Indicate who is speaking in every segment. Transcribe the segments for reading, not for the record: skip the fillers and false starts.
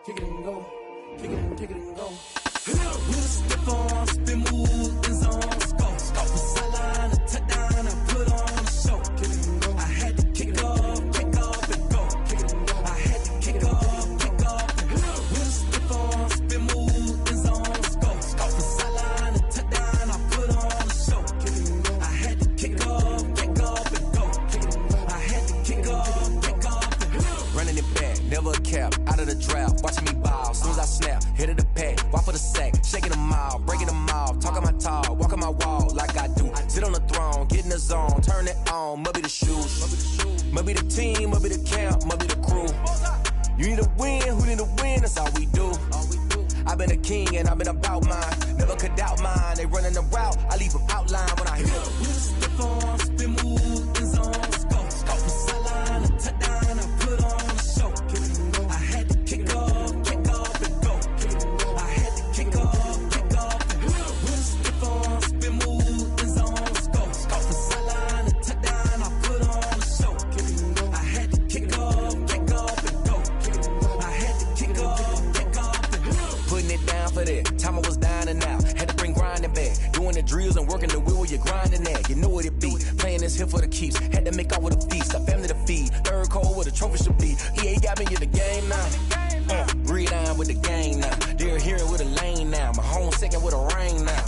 Speaker 1: kick it and go, kick it and go. With a stiff on, spin move, in zone, scope. From sideline to touchdown, I put on a show. Kick it and go. I had to kick off and go. Kick it and go. I had to kick off and go. With a stiff on, spin move, in zone, scope. From sideline to touchdown, I put on a show. Kick it and go. I had to kick off and go. Kick it and go. I had to kick off and go.
Speaker 2: Running it back, never a cap, out of the drought, watching me ball. Soon as I snap, hit of the pack, walk for the sack, shaking them out, breaking them off, talking my talk, walking my wall like I do. Sit on the throne, get in the zone, turn it on, must be the shoes, must be the team, must be the camp, must be the crew. You need a win, who need a win, that's all we do. I've been a king and I've been about mine, never could doubt mine. They running the route, I leave them outline when I hit them.
Speaker 1: With a stiff on, spin move, in zone, scope. From sideline to touchdown, I put on a show. Kick it and go. I had to kick off and go. Kick it and go. I had to kick off and go. With a stiff on, spin move, in zone, scope. From sideline to touchdown, I put on a show. Kick it and go. I had to kick off and go. Kick it and go. I had to kick off and go.
Speaker 2: Putting it down for that, time I was down and out, had to bring grinding back, doing the drills and working the wheel where you're grinding at, you know what it be, playing this here for the keeps, had to make out with a feast, a family to feed, third cold where the trophy should be, EA got me in the game now, breathe on with the game now, they're hearing with a lane now, my home second with a rain now,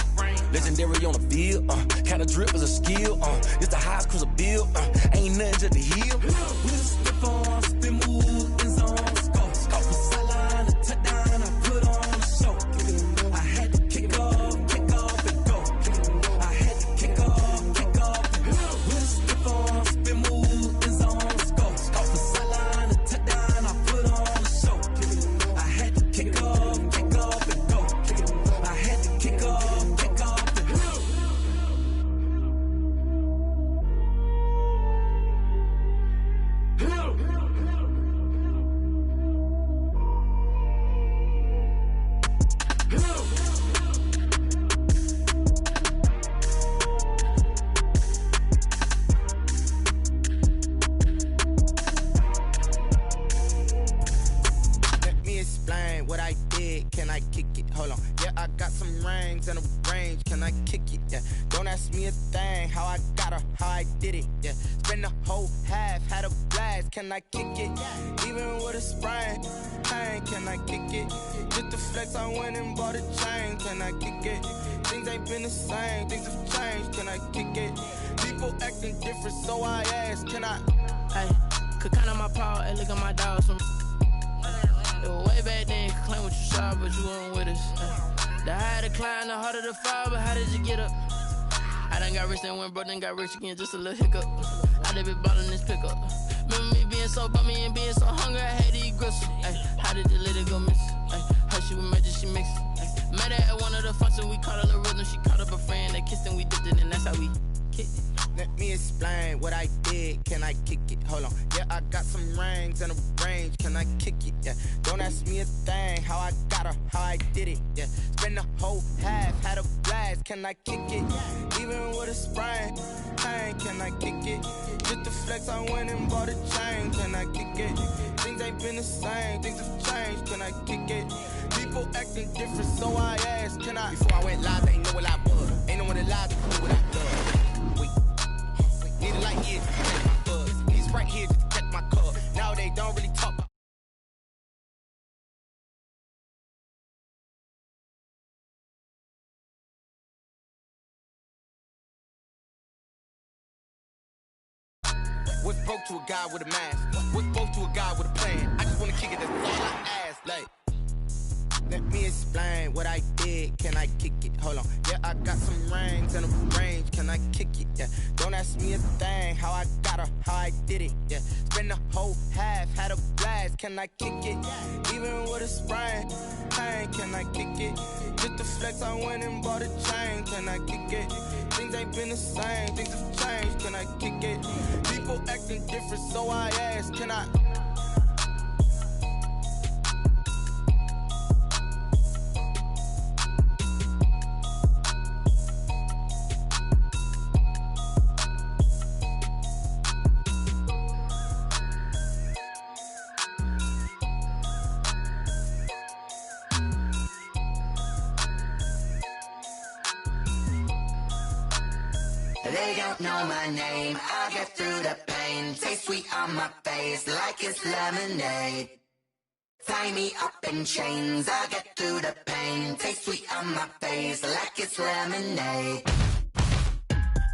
Speaker 2: legendary on the field, kinda drip is a skill, it's the highest cruiser bill, ain't nothing to the heel.
Speaker 1: With a stiff on, spin move, in zone, scope. From sideline to touchdown, I put on a show. Kick it and go. I had to kick off and go. Kick it and go. I had to kick off and go. With a stiff on, spin move, in zone, scope. From sideline to touchdown, I put on a show. Kick it and go. I had to kick off and go. Kick it and go. I had to kick off and go.
Speaker 3: Let me explain what I did. Can I kick it? Hold on. Yeah, I got some rings and a range. Can I kick it? Yeah. Don't ask me a thing. How I got her, how I did it. Yeah. Spend the whole half, had a blast. Can I kick it? Even with a sprain. Pain, can I kick it? Just the flex, I went and bought a chain. Can I kick it? Things ain't been the same. Things have changed. Can I kick it? People acting different, so I ask. Can I?
Speaker 4: Hey, could count on my paw and look at my dogs from. It was way back then, could claim what you saw, but you weren't with us. The higher the climb, the harder the fall, but how did you get up? I done got rich and went broke, then got rich again, just a little hiccup. I done been ballin' this pickup. Remember me being so bummy and being so hungry, I had to eat gristle. Ay, how did the lady go miss? Ay, how she was magic, she mixed. Met her at one of the functions, we caught a little rhythm, she caught up a friend, they kissed and we dipped it, and that's how we kicked it.
Speaker 3: Let me explain what I did. Can I kick it? Hold on. Yeah, I got some rings and a range. Can I kick it? Yeah. Don't ask me a thing. How I got her, how I did it. Yeah. Spend the whole half, had a blast. Can I kick it? Even with a sprain. Pain, can I kick it? Just the flex, I went and bought a chain. Can I kick it? Things ain't been the same. Things have changed. Can I kick it? People acting different, so I asked. Can I? Before I went live, ain't know what I was. Ain't know what it live, knew what I done. Need a light here to catch my buzz. He's right here to catch my cup. Now they don't really talk about. What's broke to a guy with a mask? What's broke to a guy with a plan? I just wanna kick it, that's all I ask. Like, let me explain what I did. Can I kick it? Hold on. Yeah, I got some rings and a range. Can I kick it? Yeah. Don't ask me a thing. How I got her, how I did it. Yeah. Spend the whole half, had a blast. Can I kick it? Even with a sprain. Pain, can I kick it? Just the flex, I went and bought a chain. Can I kick it? Things ain't been the same. Things have changed. Can I kick it? People acting different, so I ask. Can I?
Speaker 5: They don't know my name, I'll get through the pain. Taste sweet on my face like it's lemonade. Tie me up in chains, I'll get through the pain. Taste sweet on my face like it's lemonade.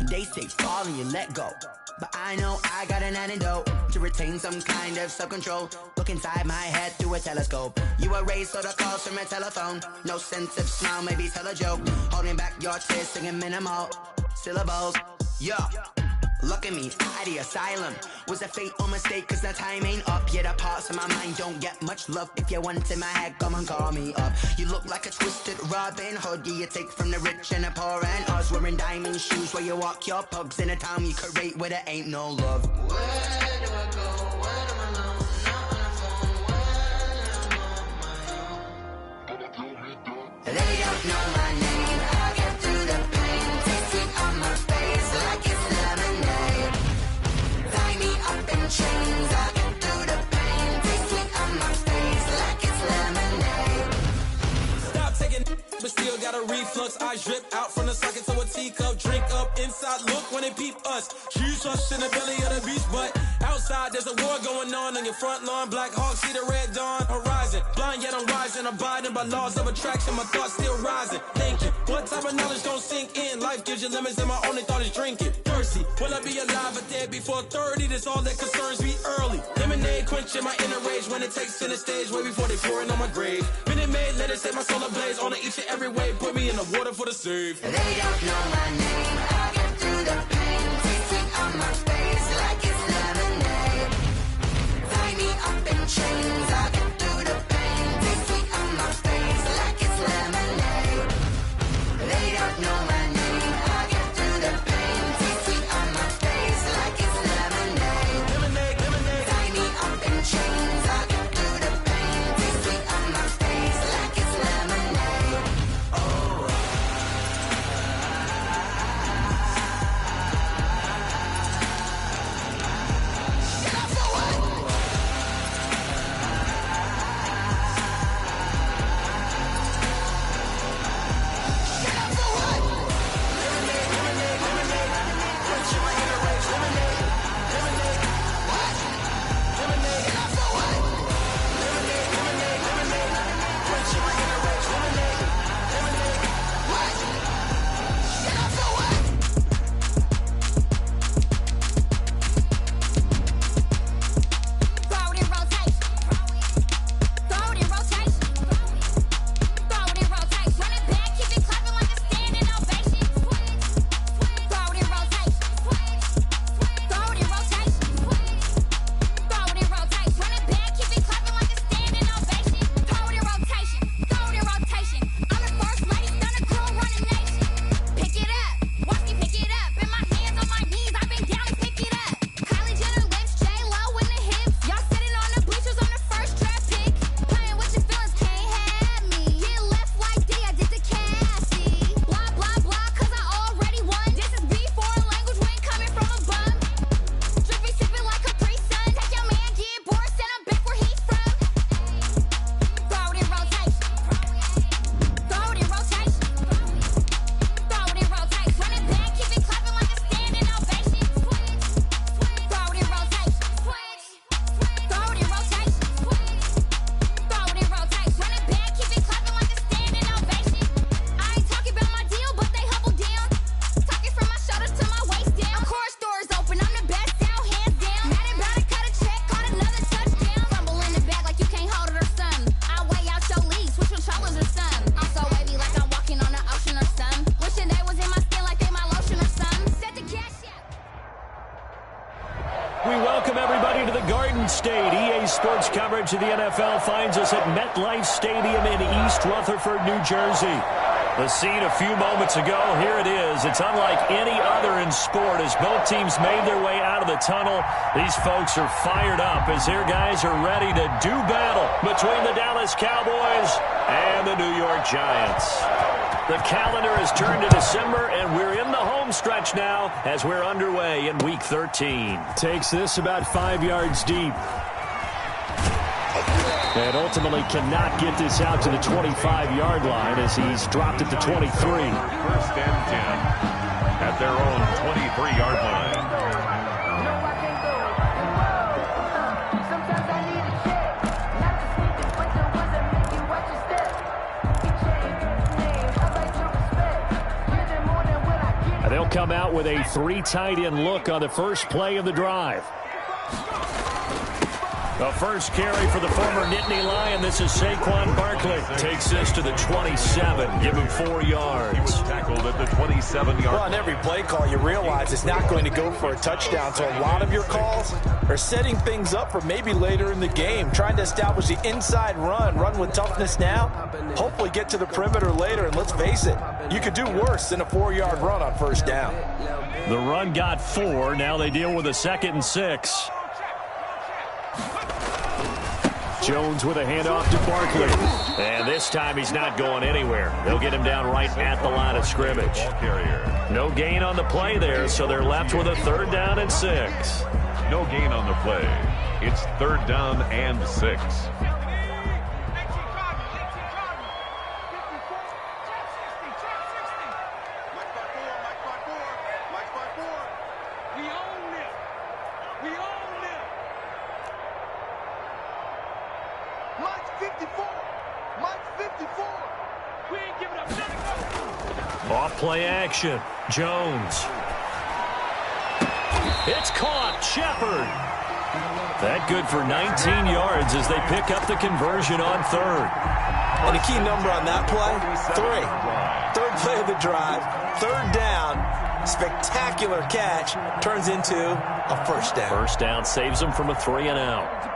Speaker 5: They say fall and you let go, but I know I got an antidote to retain some kind of self-control. Look inside my head through a telescope. You erase all the calls from a telephone. No sense of smile, maybe tell a joke. Holding back your tears, singing minimal syllables. Yeah, look at me, at the asylum. Was a fate or mistake, cause the time ain't up. Yet the parts of my mind don't get much love. If you want in my head, come and call me up. You look like a twisted Robin Hood. Yeah, you take from the rich and the poor and us. Wearing diamond shoes where you walk your pugs in a town you create where there ain't no love. Where do I go? When I'm alone? Not on the phone. When I'm on my own. They don't know my name. I'll get through the pain. Taste sweet on my face like it's lemonade. Tie me up in chains. I'll get through the pain. Taste sweet on my face like it's lemonade.
Speaker 1: Stop taking, but still got a reflux. I drip out from the socket to a teacup. Drink up inside, look when they peep us. Choose us in the belly of the beast, but outside there's a war going on your front lawn. Black Hawk, see the red dawn horizon. Blind yet I'm rising, abiding by laws of attraction. My thoughts still rising. Thinking, what type of knowledge don't sink in? Life gives you limits and my only thought is drinking. Thirsty, will I be alive or dead before 30? That's all that concerns me early. Lemonade quenching my inner rage when it takes center stage. Way before they pour it on my grave. Minute Maid, let it set my soul ablaze. On each and every way, put me in the water for the save.
Speaker 5: They don't know my name, I'll get through the pain. Taste sweet on my face like it's lemonade. Tie me up in chains, I'll get through the pain. Taste sweet on my face like it's lemonade. They don't know my name, I'll get through the pain. Taste sweet on my face like it's lemonade.
Speaker 1: Lemonade, lemonade.
Speaker 5: Tie me up in chains, I'll get through the pain. Taste sweet on my face like it's lemonade.
Speaker 6: State. EA Sports coverage of the NFL finds us at MetLife Stadium in East Rutherford, New Jersey. The scene a few moments ago, here it is. It's unlike any other in sport as both teams made their way out of the tunnel. These folks are fired up as their guys are ready to do battle between the Dallas Cowboys and the New York Giants. The calendar has turned to December, and we're in the home stretch now as we're underway in Week 13.
Speaker 7: Takes this about 5 yards deep. And ultimately cannot get this out to the 25-yard line as he's dropped it to 23.
Speaker 8: First and 10. at their own 23-yard line.
Speaker 6: They'll come out with a 3 tight end look on the first play of the drive. The first carry for the former Nittany Lion. This is Saquon Barkley. Takes this to the 27. Give him 4 yards.
Speaker 8: Tackled at the 27-yard line.
Speaker 9: Well, on every play call, you realize it's not going to go for a touchdown. So a lot of your calls are setting things up for maybe later in the game, trying to establish the inside run with toughness now, hopefully get to the perimeter later. And let's face it, you could do worse than a 4-yard run on first down.
Speaker 6: The run got 4. Now they deal with a 2nd and 6. Jones with a handoff to Barkley. And this time he's not going anywhere. They'll get him down right at the line of scrimmage. No gain on the play there, so they're left with a 3rd down and 6.
Speaker 8: No gain on the play. It's 3rd down and 6.
Speaker 6: Off-play action. Jones. It's caught. Shepard. That good for 19 yards as they pick up the conversion on 3rd.
Speaker 9: And a key number on that play, 3. 3rd play of the drive, 3rd down, spectacular catch, turns into a 1st down.
Speaker 6: 1st down saves them from a 3 and out.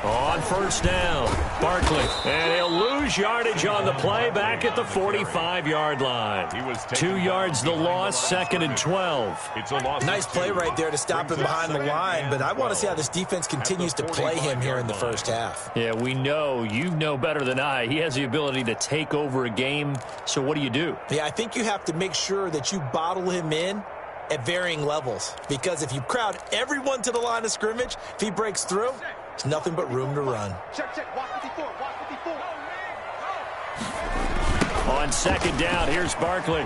Speaker 6: On 1st down, Barkley. And he'll lose yardage on the play back at the 45-yard line. 2 yards the loss, 2nd and 12.
Speaker 8: It's a loss.
Speaker 9: Nice play right there to stop him behind the line, but I want to see how this defense continues to play him here in the first half.
Speaker 6: Yeah, we know. You know better than I. He has the ability to take over a game, so what do?
Speaker 9: Yeah, I think you have to make sure that you bottle him in at varying levels, because if you crowd everyone to the line of scrimmage, if he breaks through, there's nothing but room to run.
Speaker 6: On 2nd down, here's Barkley.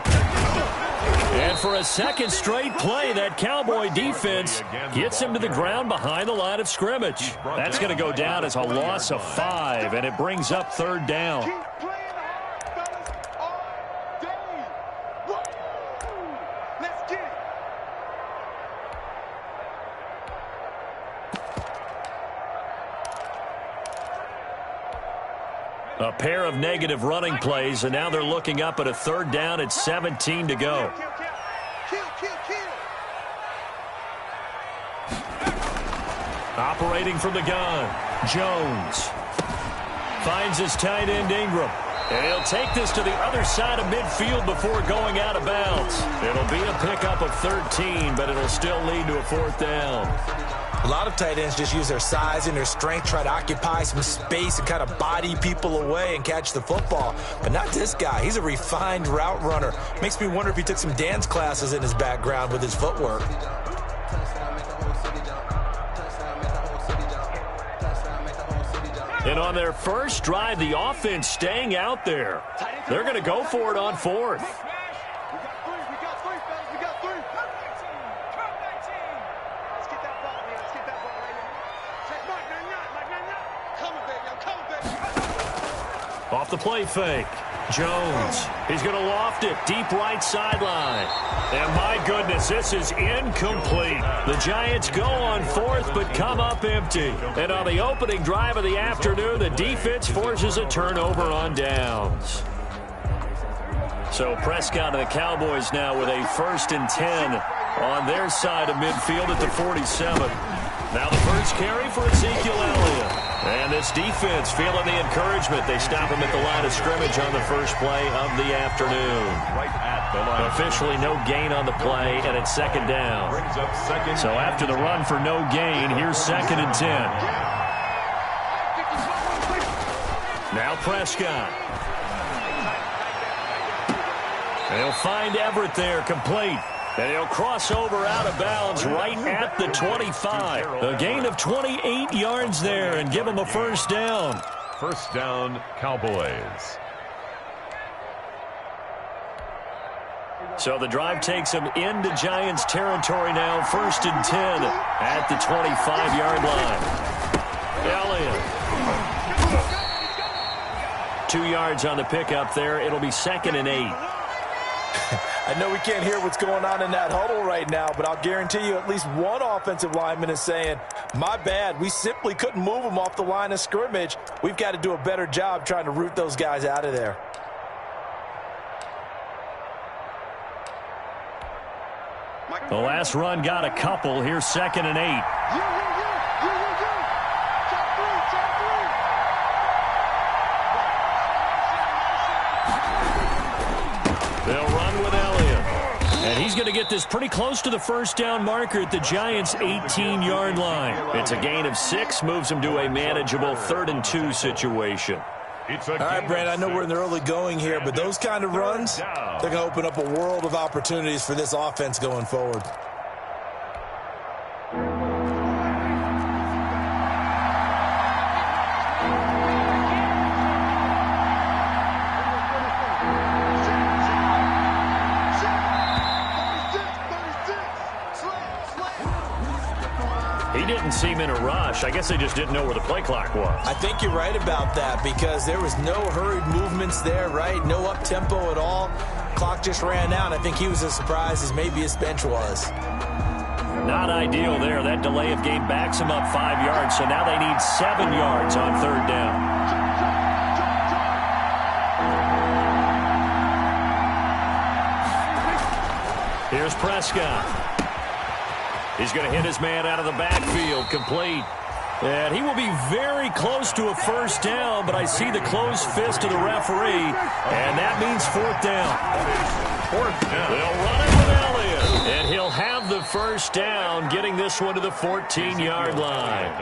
Speaker 6: And for a 2nd straight play, that Cowboy defense gets him to the ground behind the line of scrimmage. That's going to go down as a loss of 5, and it brings up 3rd down. A pair of negative running plays, and now they're looking up at a 3rd down at 17 to go. Operating from the gun, Jones. Finds his tight end Ingram. And he'll take this to the other side of midfield before going out of bounds. It'll be a pickup of 13, but it'll still lead to a 4th down.
Speaker 9: A lot of tight ends just use their size and their strength, try to occupy some space and kind of body people away and catch the football. But not this guy. He's a refined route runner. Makes me wonder if he took some dance classes in his background with his footwork.
Speaker 6: And on their first drive, the offense staying out there. They're going to go for it on 4th. Off the play fake. Jones. He's going to loft it deep right sideline. And my goodness, this is incomplete. The Giants go on 4th but come up empty. And on the opening drive of the afternoon, the defense forces a turnover on downs. So Prescott and the Cowboys now with a 1st and 10 on their side of midfield at the 47. Now the first carry for Ezekiel Elliott. And this defense feeling the encouragement. They stop him at the line of scrimmage on the first play of the afternoon.
Speaker 8: Right at the line.
Speaker 6: Officially no gain on the play, and it's 2nd down. So after the run for no gain, here's 2nd and 10. Now Prescott. They'll find Everett there, complete. And he'll cross over out of bounds right at the 25. A gain of 28 yards there and give him a 1st down.
Speaker 8: First down, Cowboys.
Speaker 6: So the drive takes them into Giants territory now. 1st and 10 at the 25-yard line. Elliott. 2 yards on the pickup there. It'll be 2nd and 8.
Speaker 9: I know we can't hear what's going on in that huddle right now, but I'll guarantee you at least one offensive lineman is saying, my bad, we simply couldn't move them off the line of scrimmage. We've got to do a better job trying to root those guys out of there.
Speaker 6: The last run got a couple. Here's 2nd and 8. They'll run with Elliott. And he's going to get this pretty close to the first down marker at the Giants' 18-yard line. It's a gain of 6, moves them to a manageable 3rd and 2 situation.
Speaker 9: All right, Brand, I know we're in the early going here, but those kind of runs, they're going to open up a world of opportunities for this offense going forward.
Speaker 6: He didn't seem in a rush. I guess they just didn't know where the play clock was.
Speaker 9: I think you're right about that because there was no hurried movements there, right? No up-tempo at all. Clock just ran out. I think he was as surprised as maybe his bench was.
Speaker 6: Not ideal there. That delay of game backs him up 5 yards, so now they need 7 yards on 3rd down. Here's Prescott. He's going to hit his man out of the backfield, complete. And he will be very close to a first down, but I see the closed fist of the referee, and that means 4th down.
Speaker 8: 4th down.
Speaker 6: They'll run it with Elliott, and he'll have the first down, getting this one to the 14-yard line.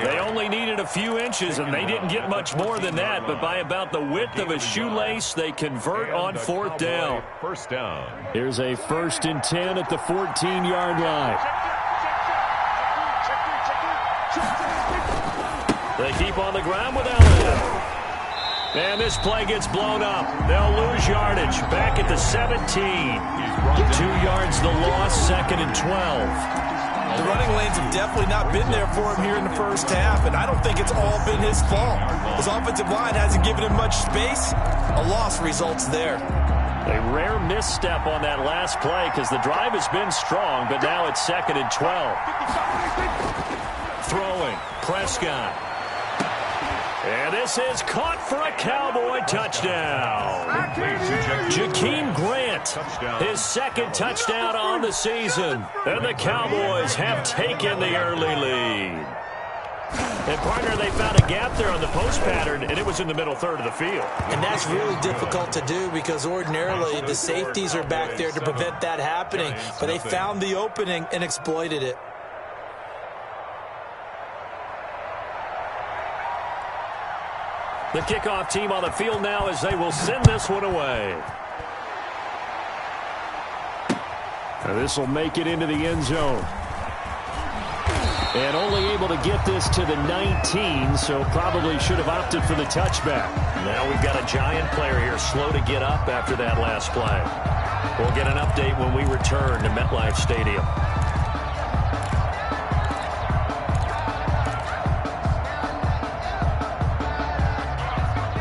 Speaker 6: They only needed a few inches, and they didn't get much more than that, but by about the width of a shoelace, they convert on 4th down.
Speaker 8: First down.
Speaker 6: Here's a 1st and 10 at the 14-yard line. They keep on the ground with Elliott. And this play gets blown up. They'll lose yardage. Back at the 17. 2 yards the loss, 2nd and 12.
Speaker 9: The running lanes have definitely not been there for him here in the first half, and I don't think it's all been his fault. His offensive line hasn't given him much space. A loss results there.
Speaker 6: A rare misstep on that last play because the drive has been strong, but now it's 2nd and 12. Throwing, Prescott. And this is caught for a Cowboy touchdown. Jakeem Grant, his 2nd touchdown on the season. And the Cowboys have taken the early lead. And, partner, they found a gap there on the post pattern, and it was in the middle 3rd of the field.
Speaker 9: And that's really difficult to do because ordinarily the safeties are back there to prevent that happening. But they found the opening and exploited it.
Speaker 6: The kickoff team on the field now as they will send this one away. Now this will make it into the end zone. And only able to get this to the 19, so probably should have opted for the touchback. Now we've got a Giant player here slow to get up after that last play. We'll get an update when we return to MetLife Stadium.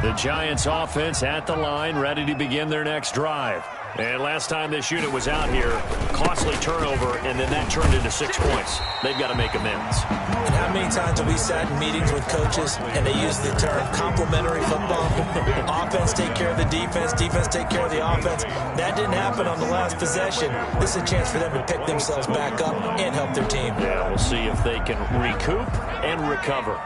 Speaker 6: The Giants offense at the line, ready to begin their next drive. And last time this unit was out here, costly turnover, and then that turned into 6 points. They've got to make amends.
Speaker 9: And how many times have we sat in meetings with coaches and they use the term complementary football? Offense take care of the defense, defense take care of the offense. That didn't happen on the last possession. This is a chance for them to pick themselves back up and help their team.
Speaker 6: Yeah, we'll see if they can recoup and recover.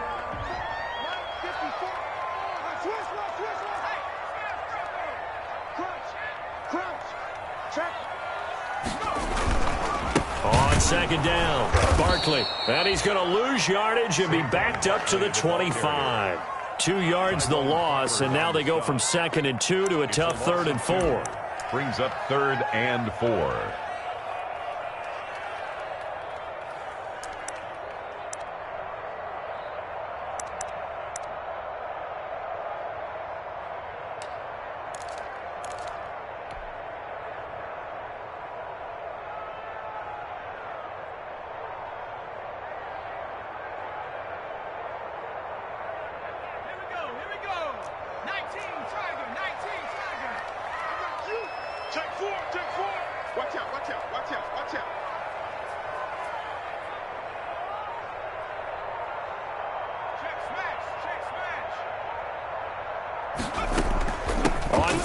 Speaker 6: On 2nd down, Barkley. And he's going to lose yardage and be backed up to the 25. 2 yards the loss, and now they go from 2nd and 2 to a tough 3rd and 4.
Speaker 8: Brings up 3rd and 4.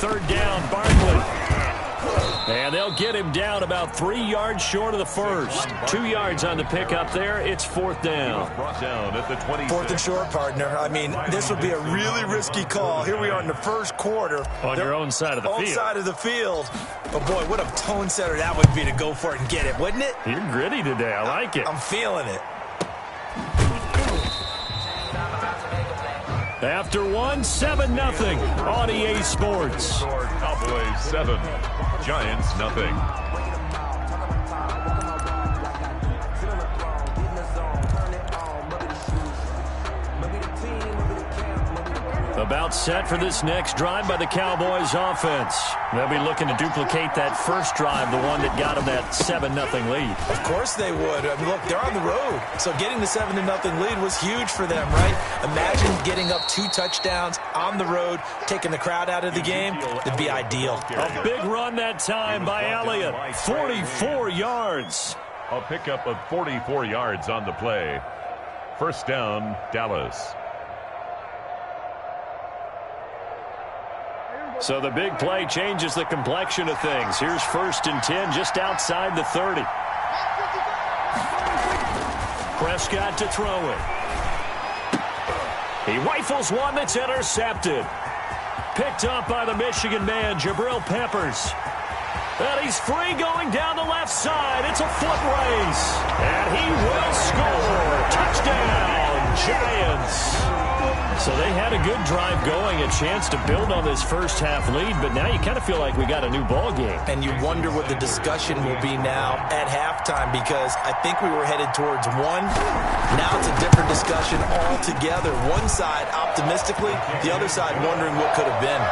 Speaker 6: third down, Barkley. And they'll get him down about 3 yards short of the first. 2 yards on the pickup there. It's fourth down.
Speaker 8: Brought down at the 20.
Speaker 9: Fourth and short, partner. I mean, this would be a really risky call. Here we are in the first quarter.
Speaker 6: On your own side of the field.
Speaker 9: Own side of the field. But, boy, what a tone setter that would be to go for it and get it, wouldn't it?
Speaker 6: You're gritty today. I like it.
Speaker 9: I'm feeling it.
Speaker 6: After 7-0 on EA Sports.
Speaker 8: Cowboys 7, Giants nothing.
Speaker 6: About set for this next drive by the Cowboys offense. They'll be looking to duplicate that first drive, the one that got them that 7-0 lead.
Speaker 9: Of course they would. I mean, look, they're on the road. So getting the 7-0 lead was huge for them, right? Imagine getting up 2 touchdowns on the road, taking the crowd out of the game. It'd be ideal.
Speaker 6: A big run that time by Elliott. 44 yards.
Speaker 8: A pickup of 44 yards on the play. First down, Dallas.
Speaker 6: So the big play changes the complexion of things. Here's 1st and 10 just outside the 30. Prescott to throw it. He rifles one that's intercepted. Picked up by the Michigan man, Jabril Peppers. And he's free going down the left side. It's a foot race. And he will score. Touchdown, Giants. So they had a good drive going, a chance to build on this first half lead, but now you kind of feel like we got a new ball game.
Speaker 9: And you wonder what the discussion will be now at halftime, because I think we were headed towards one. Now it's a different discussion altogether. One side optimistically, the other side wondering what could have been.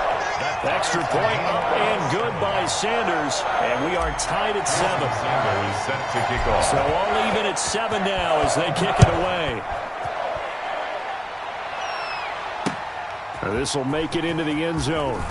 Speaker 6: Extra point up and good by Sanders, and we are tied at 7.
Speaker 8: Sanders set to kick off.
Speaker 6: So all even at 7 now as they kick it away. This will make it into the end zone.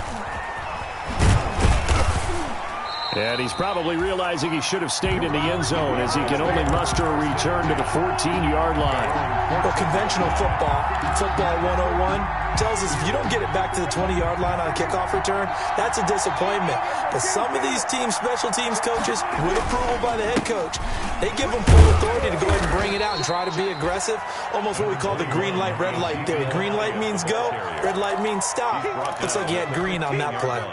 Speaker 6: And he's probably realizing he should have stayed in the end zone as he can only muster a return to the 14-yard line.
Speaker 9: Well, conventional football 101, tells us if you don't get it back to the 20-yard line on a kickoff return, that's a disappointment. But some of these teams, special teams coaches, with approval by the head coach, they give them full authority to go ahead and bring it out and try to be aggressive. Almost what we call the green light, red light theory. Green light means go, red light means stop. Looks like he had green on that play.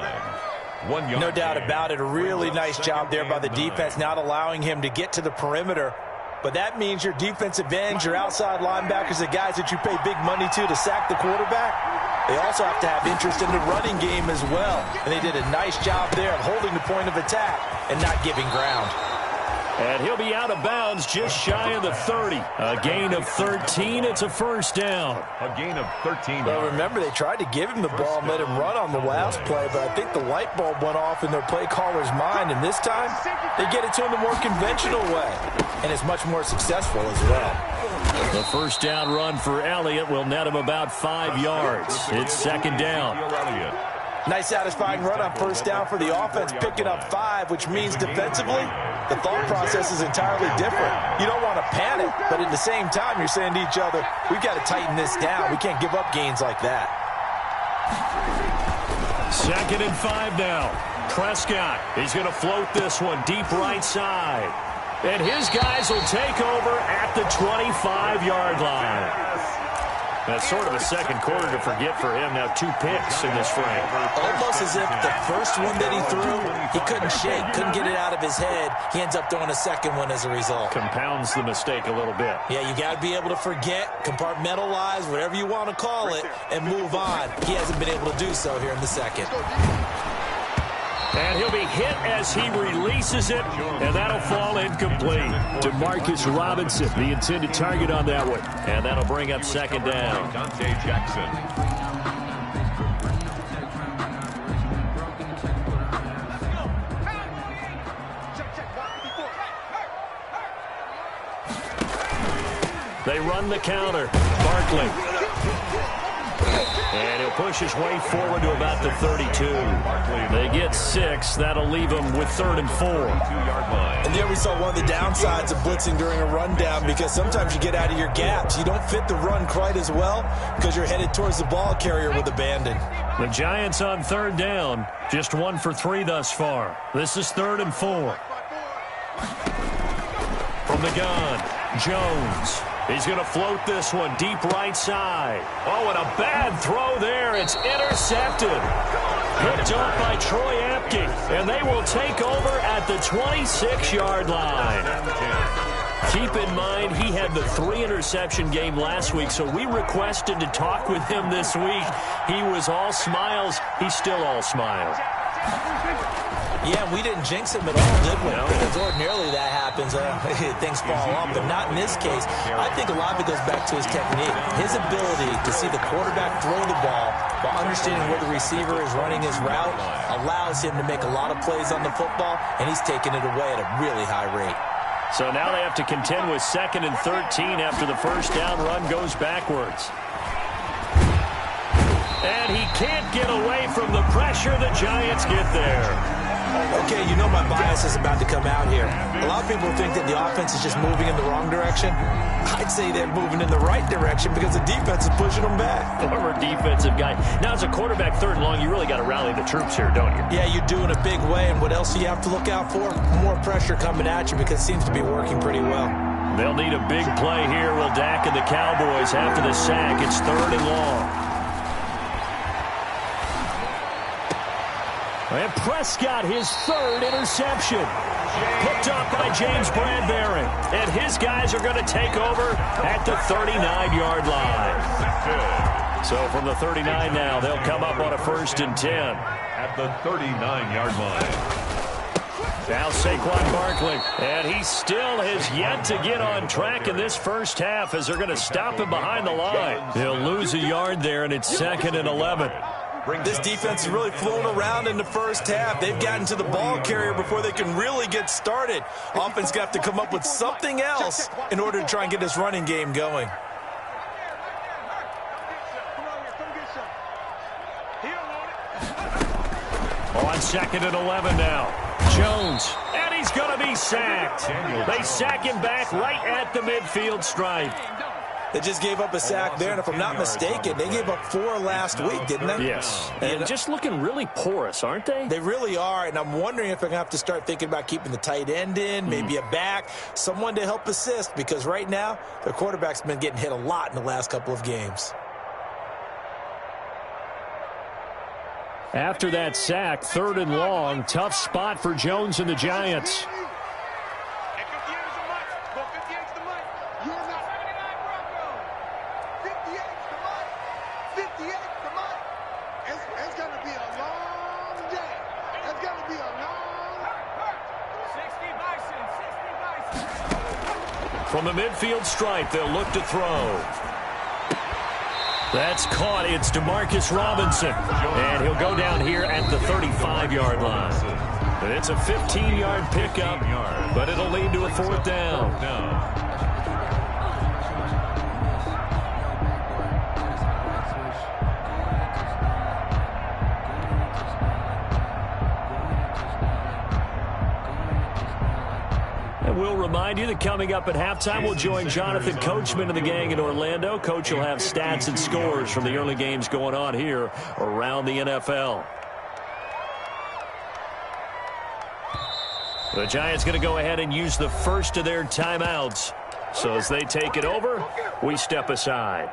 Speaker 9: No doubt about it. A really nice job there by the defense, not allowing him to get to the perimeter. But that means your defensive ends, your outside linebackers, the guys that you pay big money to sack the quarterback, they also have to have interest in the running game as well. And they did a nice job there of holding the point of attack and not giving ground.
Speaker 6: And he'll be out of bounds just shy of the 30. A gain of 13. It's a first down.
Speaker 8: A gain of 13.
Speaker 9: Well, remember, they tried to give him the ball and let him run on the last play, but I think the light bulb went off in their play caller's mind. And this time, they get it to him the more conventional way. And it's much more successful as well.
Speaker 6: The first down run for Elliott will net him about 5 yards. It's second down.
Speaker 9: Nice satisfying run on first down for the offense, picking up 5, which means defensively, the thought process is entirely different. You don't want to panic, but at the same time, you're saying to each other, we've got to tighten this down. We can't give up gains like that.
Speaker 6: Second and 5 now. Prescott, he's going to float this one deep right side. And his guys will take over at the 25-yard line. That's sort of a second quarter to forget for him. Now 2 picks in this frame.
Speaker 9: Almost as if the first one that he threw, he couldn't shake, couldn't get it out of his head. He ends up throwing a second one as a result.
Speaker 6: Compounds the mistake a little bit.
Speaker 9: Yeah, you got to be able to forget, compartmentalize, whatever you want to call it, and move on. He hasn't been able to do so here in the second.
Speaker 6: And he'll be hit as he releases it, and that'll fall incomplete. DeMarcus Robinson, the intended target on that one. And that'll bring up second down.
Speaker 8: Dante Jackson.
Speaker 6: They run the counter. Barkley. And he'll push his way forward to about the 32. They get 6. That'll leave them with 3rd and 4.
Speaker 9: And there we saw one of the downsides of blitzing during a rundown, because sometimes you get out of your gaps. You don't fit the run quite as well because you're headed towards the ball carrier with abandon.
Speaker 6: The Giants on third down, just 1 for 3 thus far. This is 3rd and 4. From the gun, Jones. He's going to float this one deep right side. Oh, and a bad throw there. It's intercepted. Picked up by Troy Apke, and they will take over at the 26-yard line. Keep in mind, he had the 3-interception game last week, so we requested to talk with him this week. He was all smiles. He's still all smiles.
Speaker 9: Yeah, we didn't jinx him at all, did we? No. Because ordinarily that happens. Things fall off, but not in this case. I think a lot of it goes back to his technique. His ability to see the quarterback throw the ball while understanding where the receiver is running his route allows him to make a lot of plays on the football, and he's taking it away at a really high rate.
Speaker 6: So now they have to contend with 2nd and 13 after the first down run goes backwards. And he can't get away from the pressure. The Giants get there.
Speaker 9: Okay, you know my bias is about to come out here. A lot of people think that the offense is just moving in the wrong direction. I'd say they're moving in the right direction because the defense is pushing them back.
Speaker 6: Former defensive guy. Now, as a quarterback 3rd and long, you really got to rally the troops here, don't you?
Speaker 9: Yeah, you do in a big way. And what else do you have to look out for? More pressure coming at you because it seems to be working pretty well.
Speaker 6: They'll need a big play here. Will Dak and the Cowboys after the sack. It's 3rd and long. And Prescott, his 3rd interception. Picked up by James Bradbury. And his guys are going to take over at the 39-yard line. So from the 39 now, they'll come up on a 1st and 10.
Speaker 8: At the 39-yard line.
Speaker 6: Now Saquon Barkley. And he still has yet to get on track in this first half as they're going to stop him behind the line. He'll lose a yard there, and it's 2nd and 11.
Speaker 9: This defense is really flown around in the first half. They've gotten to the ball carrier before they can really get started. Offense got to come up with something else in order to try and get this running game going.
Speaker 6: On 2nd and 11 now. Jones, and he's going to be sacked. They sack him back right at the midfield stripe.
Speaker 9: They just gave up a sack there, and if I'm not mistaken, they gave up 4 last week, didn't they?
Speaker 6: Yes. And just looking really porous, aren't they?
Speaker 9: They really are, and I'm wondering if they're going to have to start thinking about keeping the tight end in, maybe a back, someone to help assist, because right now, their quarterback's been getting hit a lot in the last couple of games.
Speaker 6: After that sack, 3rd and long, tough spot for Jones and the Giants. From the midfield stripe, they'll look to throw. That's caught. It's Demarcus Robinson. And he'll go down here at the 35-yard line. And it's a 15-yard pickup, but it'll lead to a 4th down. We'll remind you that coming up at halftime, we'll join Jonathan Coachman and the gang in Orlando. Coach will have stats and scores from the early games going on here around the NFL. The Giants going to go ahead and use the first of their timeouts. So as they take it over, we step aside.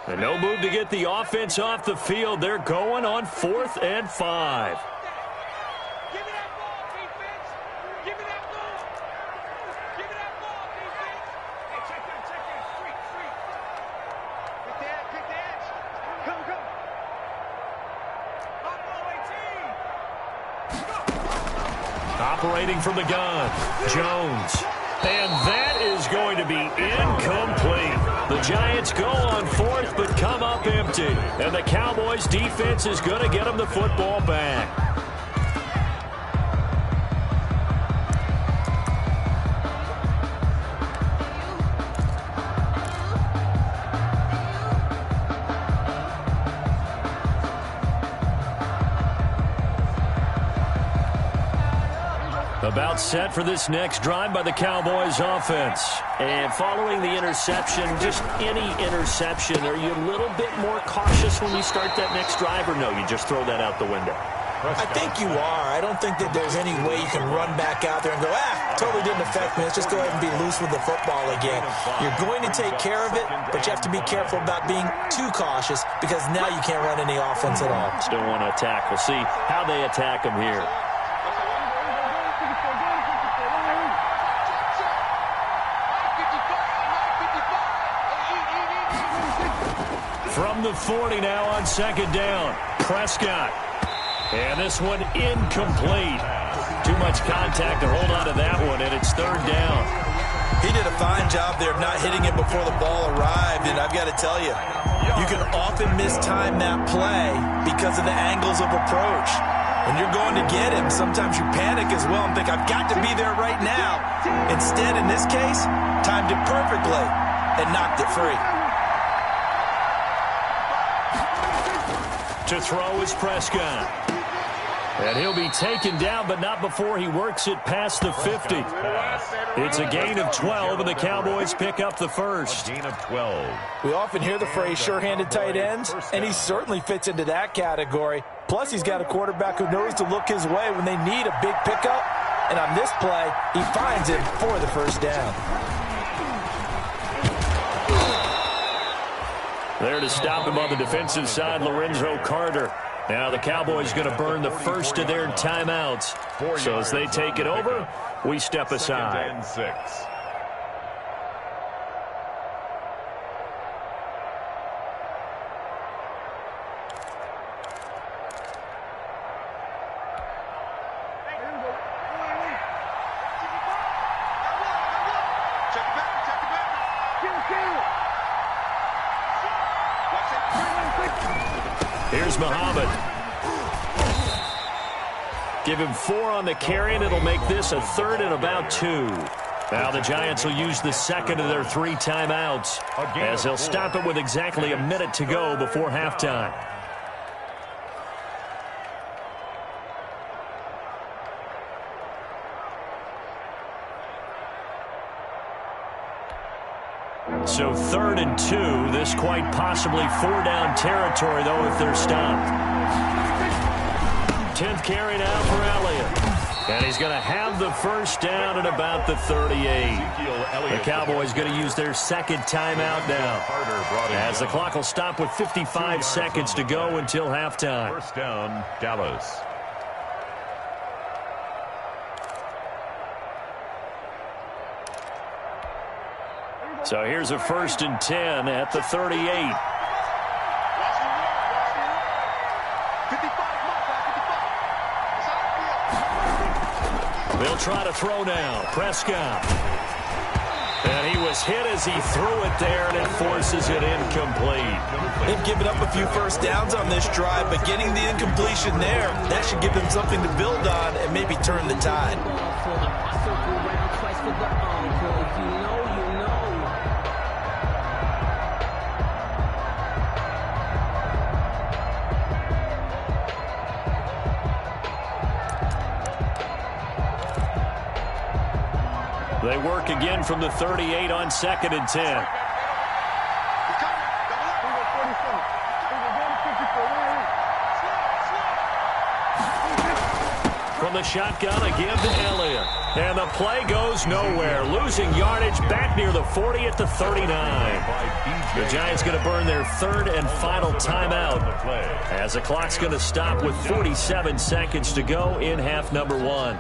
Speaker 6: And no move to get the offense off the field. They're going on 4th and 5.
Speaker 10: Give me that ball, defense. Give me that ball. Give me that ball, defense. Hey, check that. Street. Pick the edge. Come.
Speaker 6: Operating from the gun, Jones. And that is going to be incomplete. The Giants go on 4th, but come up empty. And the Cowboys' defense is going to get them the football back. About set for this next drive by the Cowboys offense.
Speaker 7: And following the interception, just any interception, are you a little bit more cautious when you start that next drive, or no, you just throw that out the window?
Speaker 9: I think you are. I don't think that there's any way you can run back out there and go, totally didn't affect me. Let's just go ahead and be loose with the football again. You're going to take care of it, but you have to be careful about being too cautious because now you can't run any offense at all.
Speaker 7: Still want to attack. We'll see how they attack them here.
Speaker 6: From the 40 now on second down. Prescott. And this one incomplete. Too much contact to hold on to that one, and it's third down.
Speaker 9: He did a fine job there of not hitting it before the ball arrived, and I've got to tell you, you can often mistime that play because of the angles of approach. When you're going to get him, sometimes you panic as well and think, I've got to be there right now. Instead, in this case, timed it perfectly and knocked it free.
Speaker 6: To throw is Prescott. And he'll be taken down, but not before he works it past the 50. It's a gain of 12, and the Cowboys pick up the first.
Speaker 8: A gain of 12.
Speaker 9: We often hear the phrase sure-handed tight ends, and he certainly fits into that category. Plus, he's got a quarterback who knows to look his way when they need a big pickup. And on this play, he finds him for the first down.
Speaker 6: There to stop him on the defensive side, Lorenzo Carter. Now the Cowboys going to burn the first of their timeouts. So as they take it over, we step aside.
Speaker 8: 2nd and 6.
Speaker 6: Here's Muhammad. Give him 4 on the carry, and it'll make this a 3rd and about 2. Now the Giants will use the second of their 3 timeouts as they'll stop it with exactly a minute to go before halftime. So 3rd and 2. This quite possibly 4-down territory, though, if they're stopped. 10th carry now for Elliott. And he's going to have the first down at about the 38. The Cowboys going to use their second timeout now, as the clock will stop with 55 seconds to go until halftime.
Speaker 8: First down, Dallas.
Speaker 6: So here's a 1st and 10 at the 38. They'll try to throw now. Prescott. And he was hit as he threw it there, and it forces it incomplete.
Speaker 9: They've given up a few first downs on this drive, but getting the incompletion there, that should give them something to build on and maybe turn the tide.
Speaker 6: They work again from the 38 on 2nd and 10. From the shotgun again to Elliott. And the play goes nowhere. Losing yardage back near the 40 at the 39. The Giants going to burn their 3rd and final timeout as the clock's going to stop with 47 seconds to go in half number 1.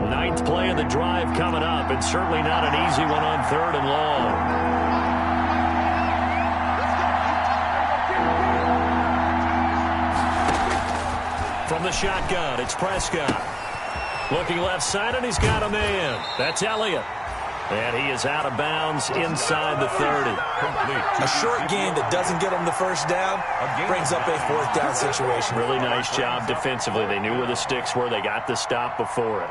Speaker 6: Ninth play of the drive coming up, and certainly not an easy one on 3rd and long. From the shotgun, it's Prescott. Looking left side, and he's got a man. That's Elliott. And he is out of bounds inside the 30.
Speaker 9: A short gain that doesn't get him the first down brings up a 4th down situation.
Speaker 6: Really nice job defensively. They knew where the sticks were. They got the stop before it.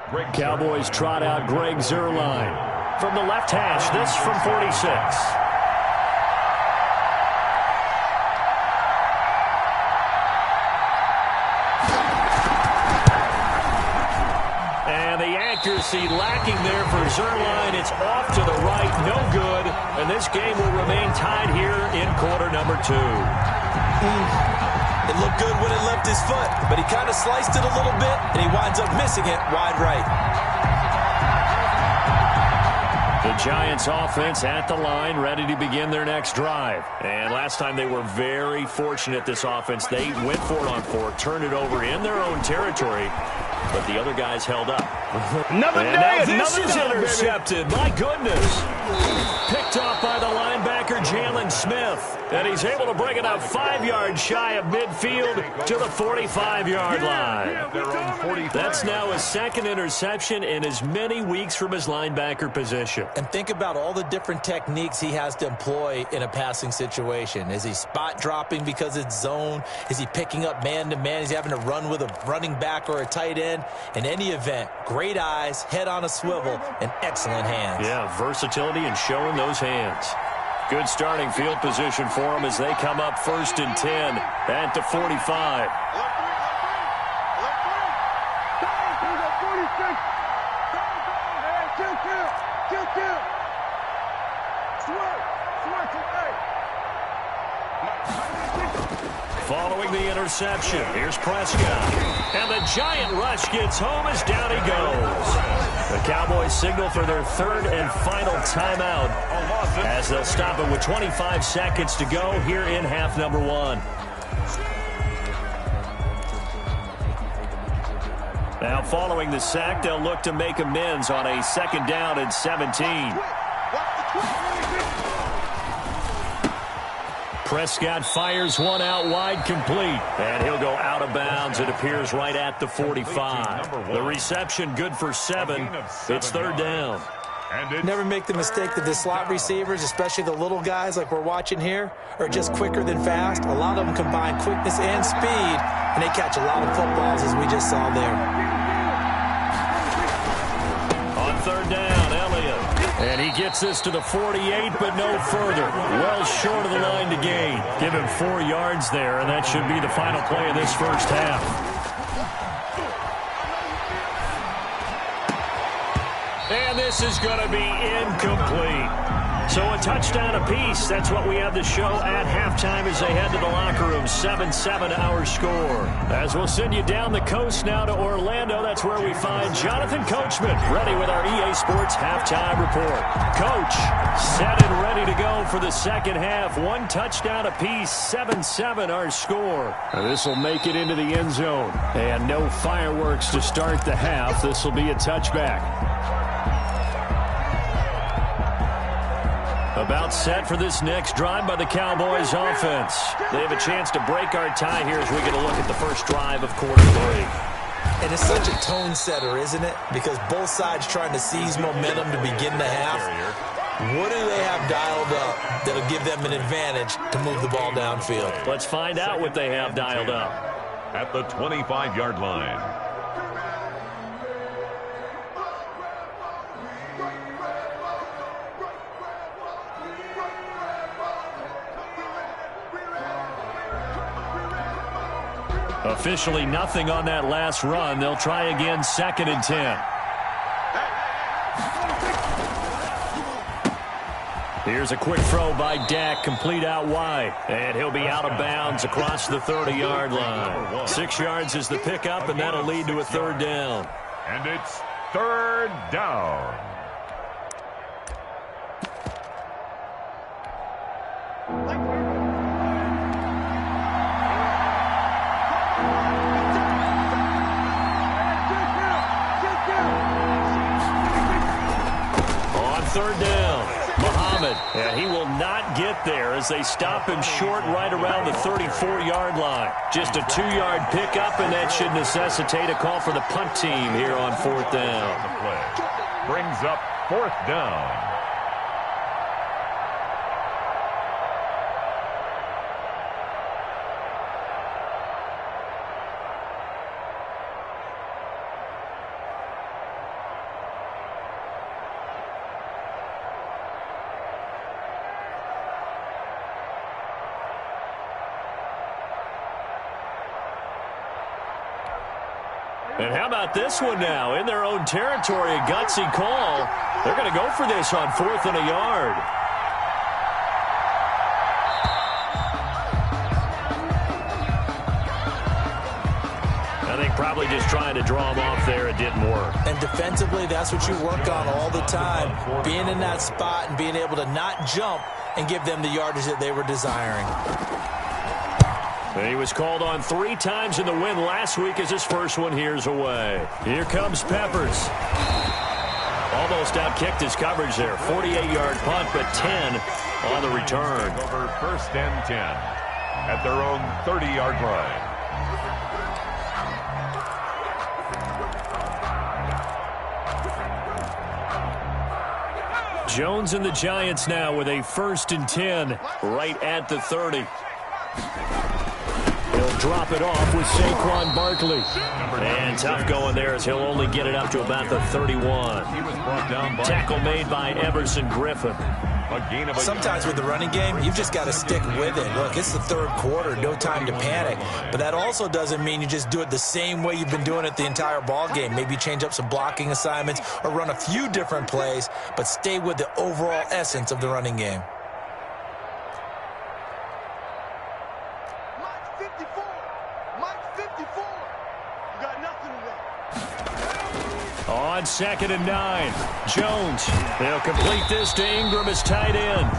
Speaker 6: Cowboys trot out Greg Zuerlein. From the left hash, this from 46. And the accuracy lacking there for Zuerlein. It's off to the right, no good. And this game will remain tied here in quarter number 2.
Speaker 9: It looked good when it left his foot, but he kind of sliced it a little bit, and he winds up missing it wide right.
Speaker 6: The Giants offense at the line, ready to begin their next drive. And last time they were very fortunate, this offense. They went for it on 4, turned it over in their own territory, but the other guys held up.
Speaker 7: Another day,
Speaker 6: this is intercepted. My goodness. Picked off by the linebacker, Jalen Smith. And he's able to bring it up 5 yards shy of midfield to the 45-yard line. That's now his second interception in as many weeks from his linebacker position.
Speaker 9: And think about all the different techniques he has to employ in a passing situation. Is he spot dropping because it's zone? Is he picking up man-to-man? Is he having to run with a running back or a tight end? In any event, great eyes, head on a swivel, and excellent hands.
Speaker 6: Yeah, versatility and showing those hands. Good starting field position for them as they come up 1st and 10 at the 45. Following the interception, here's Prescott. And the giant rush gets home as down he goes. The Cowboys signal for their 3rd and final timeout as they'll stop it with 25 seconds to go here in half number 1. Now following the sack, they'll look to make amends on a 2nd down and 17. Prescott fires one out wide, complete. And he'll go out of bounds. It appears right at the 45. The reception good for 7. It's 3rd down.
Speaker 9: Never make the mistake that the slot receivers, especially the little guys like we're watching here, are just quicker than fast. A lot of them combine quickness and speed, and they catch a lot of footballs, as we just saw there.
Speaker 6: On 3rd down, Elliott. And he gets this to the 48, but no further. Well short of the line to gain. Give him 4 yards there, and that should be the final play of this first half. And this is going to be incomplete. So a touchdown apiece. That's what we have to show at halftime as they head to the locker room. 7-7 our score. As we'll send you down the coast now to Orlando. That's where we find Jonathan Coachman ready with our EA Sports halftime report. Coach, set and ready to go for the second half. 1 touchdown apiece. 7-7 our score. This will make it into the end zone. And no fireworks to start the half. This will be a touchback. About set for this next drive by the Cowboys offense. They have a chance to break our tie here as we get a look at the first drive of quarter 3.
Speaker 9: And it's such a tone setter, isn't it? Because both sides trying to seize momentum to begin the half. What do they have dialed up that'll give them an advantage to move the ball downfield?
Speaker 6: Let's find out what they have dialed up.
Speaker 8: At the 25-yard line.
Speaker 6: Officially nothing on that last run. They'll try again 2nd and 10. Here's a quick throw by Dak, complete out wide. And he'll be out of bounds across the 30-yard line. 6 yards is the pickup, and that'll lead to a 3rd down.
Speaker 8: And it's 3rd down.
Speaker 6: On 3rd down, Muhammad. And he will not get there as they stop him short right around the 34-yard line. Just a 2-yard pickup, and that should necessitate a call for the punt team here on 4th down.
Speaker 8: The play brings up 4th down.
Speaker 6: And how about this one now? In their own territory, a gutsy call. They're going to go for this on 4th and a yard. I think probably just trying to draw them off there. It didn't work.
Speaker 9: And defensively, that's what you work on all the time. Being in that spot and being able to not jump and give them the yardage that they were desiring.
Speaker 6: He was called on 3 times in the win last week as his first one here's away. Here comes Peppers. Almost outkicked his coverage there. 48-yard punt, but 10 on the return.
Speaker 8: Over 1st and 10 at their own 30-yard line.
Speaker 6: Jones and the Giants now with a 1st and 10 right at the 30. He'll drop it off with Saquon Barkley. And tough going there as he'll only get it up to about the 31.
Speaker 8: He was brought down by
Speaker 6: tackle made by Everson Griffin.
Speaker 9: Sometimes with the running game, you've just got to stick with it. Look, it's the 3rd quarter, no time to panic. But that also doesn't mean you just do it the same way you've been doing it the entire ball game. Maybe change up some blocking assignments or run a few different plays, but stay with the overall essence of the running game.
Speaker 6: On 2nd and 9, Jones. They'll complete this to Ingram as tight end.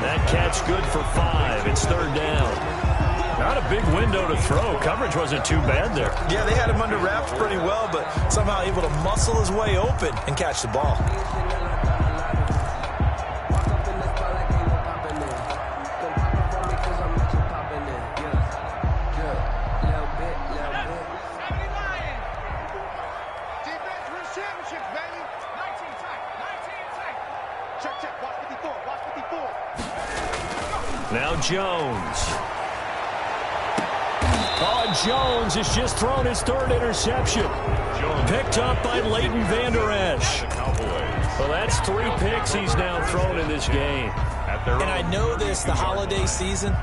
Speaker 6: That catch good for 5. It's 3rd down. Not a big window to throw. Coverage wasn't too bad there.
Speaker 9: Yeah, they had him under wraps pretty well, but somehow able to muscle his way open and catch the ball.
Speaker 6: Now Jones. Jones has just thrown his 3rd interception. Picked up by Leighton Vander Esch. Well, that's 3 picks he's now thrown in this game.
Speaker 9: And I know this, the holiday season,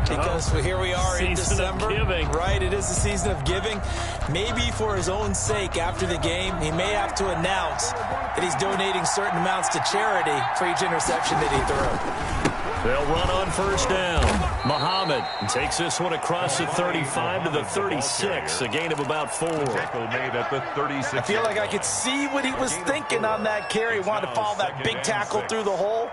Speaker 9: because here we are in December. Right, it is the season of giving. Maybe for his own sake after the game, he may have to announce that he's donating certain amounts to charity for each interception that he threw.
Speaker 6: They'll run on 1st down. Muhammad takes this one across the 35 to the 36, a gain of about 4.
Speaker 8: Made at the 36.
Speaker 9: I feel like I could see what he was thinking on that carry. Wanted to follow that big tackle through the hole.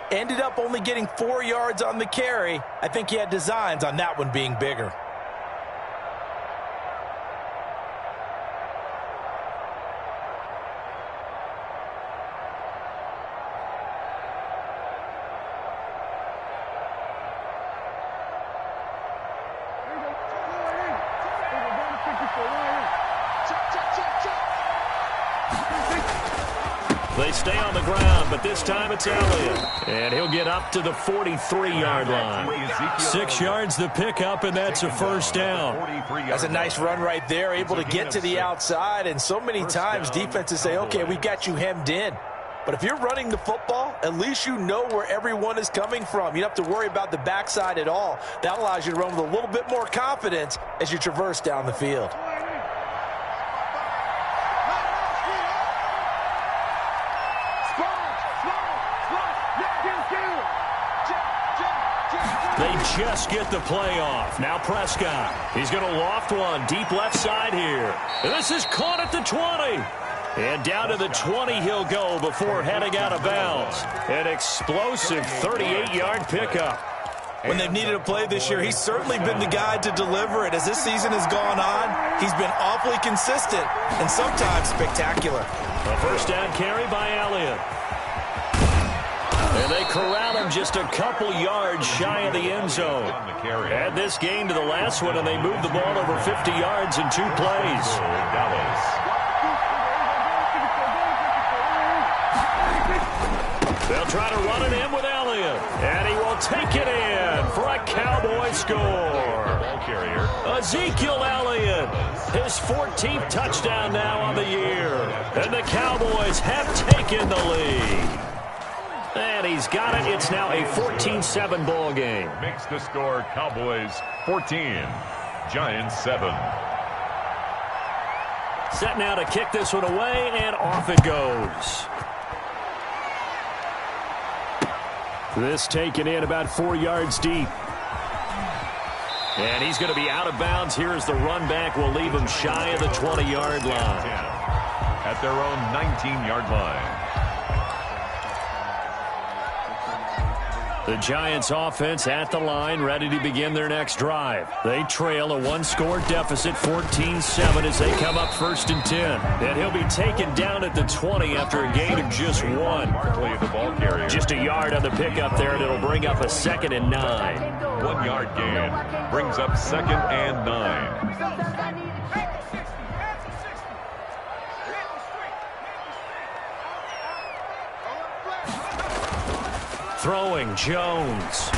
Speaker 9: Ended up only getting 4 yards on the carry. I think he had designs on that one being bigger.
Speaker 6: They stay on the ground, but this time it's Elliott. And he'll get up to the 43-yard line. 6 yards the pickup, and that's a 1st down.
Speaker 9: That's a nice run right there, able to get to the outside. And so many times defenses say, okay, we've got you hemmed in. But if you're running the football, at least you know where everyone is coming from. You don't have to worry about the backside at all. That allows you to run with a little bit more confidence as you traverse down the field.
Speaker 6: They just get the play off. Now Prescott. He's going to loft one deep left side here. And this is caught at the 20. And down to the 20 he'll go before heading out of bounds. An explosive 38-yard pickup.
Speaker 9: When they've needed a play this year, he's certainly been the guy to deliver it. As this season has gone on, he's been awfully consistent and sometimes spectacular.
Speaker 6: A 1st down carry by Elliott. And they corral him just a couple yards shy of the end zone. Add this game to the last one, and they move the ball over 50 yards in 2 plays. They'll try to run it in with Elliott. And he will take it in for a Cowboy score. Ezekiel Elliott, his 14th touchdown now on the year. And the Cowboys have taken the lead. And he's got it. It's now a 14-7 ball game.
Speaker 8: Makes the score Cowboys 14, Giants 7.
Speaker 6: Set now to kick this one away, and off it goes. This taken in about 4 yards deep. And he's going to be out of bounds here as the run back will leave him shy of the 20-yard line.
Speaker 8: At their own 19-yard line.
Speaker 6: The Giants offense at the line, ready to begin their next drive. They trail a one-score deficit, 14-7, as they come up 1st and 10. And he'll be taken down at the 20 after a gain of just 1.
Speaker 8: The ball carrier.
Speaker 6: Just a yard on the pickup there, and it'll bring up a 2nd and 9.
Speaker 8: 1 yard gain brings up 2nd and 9.
Speaker 6: Throwing, Jones.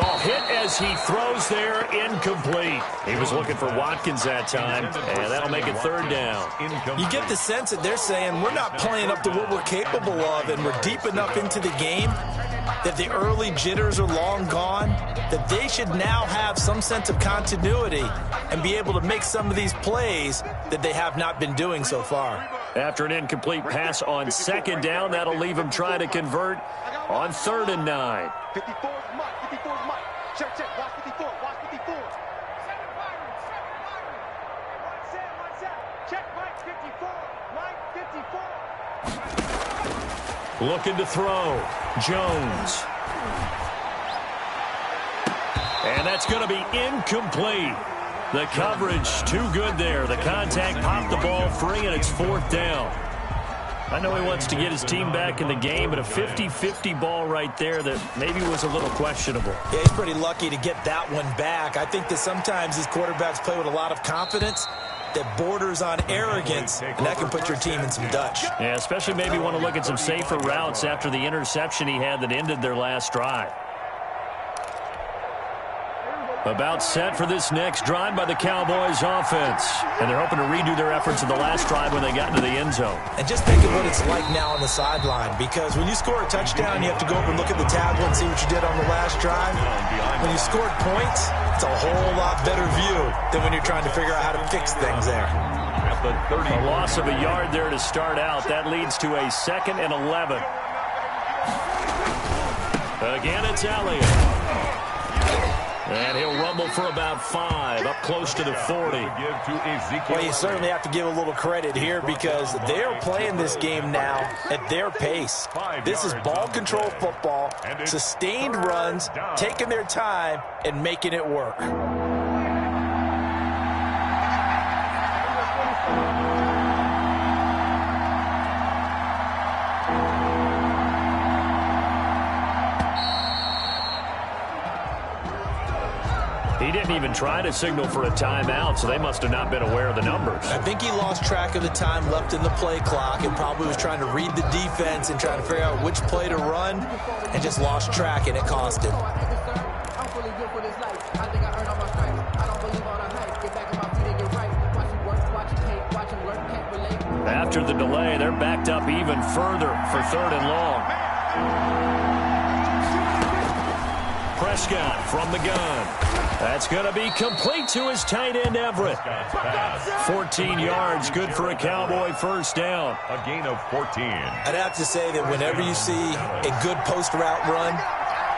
Speaker 6: Oh, hit as he throws there, incomplete. He was looking for Watkins that time, and that'll make it 3rd down.
Speaker 9: You get the sense that they're saying we're not playing up to what we're capable of, and we're deep enough into the game that the early jitters are long gone, that they should now have some sense of continuity and be able to make some of these plays that they have not been doing so far.
Speaker 6: After an incomplete pass on 2nd down, that'll leave him trying to convert on 3rd and 9.
Speaker 10: 54 is Mike. 54 is Mike. Check, check. Watch 54. Watch 54. One set. Check Mike 54. Mike 54.
Speaker 6: Looking to throw. Jones. And that's going to be incomplete. The coverage too good there. The contact popped the ball free, and it's 4th down. I know he wants to get his team back in the game, but a 50-50 ball right there that maybe was a little questionable.
Speaker 9: Yeah, he's pretty lucky to get that one back. I think that sometimes these quarterbacks play with a lot of confidence that borders on arrogance, and that can put your team in some Dutch.
Speaker 6: Yeah, especially maybe want to look at some safer routes after the interception he had that ended their last drive. About set for this next drive by the Cowboys offense. And they're hoping to redo their efforts in the last drive when they got into the end zone.
Speaker 9: And just think of what it's like now on the sideline, because when you score a touchdown, you have to go over and look at the tablet and see what you did on the last drive. When you scored points, it's a whole lot better view than when you're trying to figure out how to fix things there.
Speaker 6: A loss of a yard there to start out. That leads to a 2nd and 11. Again, it's Elliott. And he'll rumble for about 5, up close to the 40.
Speaker 9: Well, you certainly have to give a little credit here because they're playing this game now at their pace. This is ball control football, sustained runs, taking their time, and making it work.
Speaker 6: He didn't even try to signal for a timeout, so they must have not been aware of the numbers.
Speaker 9: I think he lost track of the time left in the play clock and probably was trying to read the defense and trying to figure out which play to run and just lost track, and it cost him.
Speaker 6: After the delay, they're backed up even further for 3rd and long. Prescott from the gun. That's going to be complete to his tight end, Everett. 14 yards, good for a Cowboy 1st down.
Speaker 8: A gain of 14.
Speaker 9: I'd have to say that whenever you see a good post route run,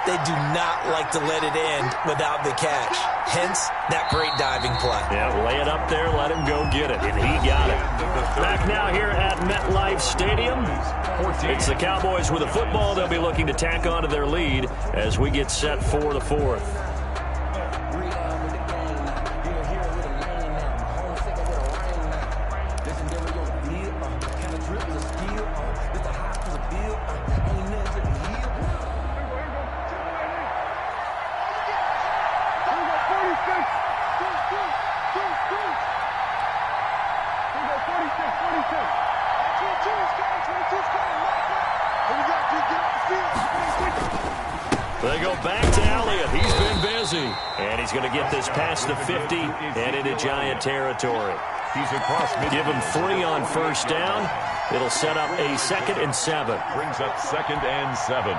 Speaker 9: they do not like to let it end without the catch. Hence, that great diving play.
Speaker 6: Yeah, lay it up there, let him go get it, and he got it. Back now here at MetLife Stadium. It's the Cowboys with a football. They'll be looking to tack on to their lead as we get set for the 4th. They go back to Elliott. He's been busy. And he's going to get this past the 50 and into Giant territory.
Speaker 8: He's across mid.
Speaker 6: Give him 3 on 1st down. It'll set up a 2nd and 7.
Speaker 8: Brings up 2nd and 7.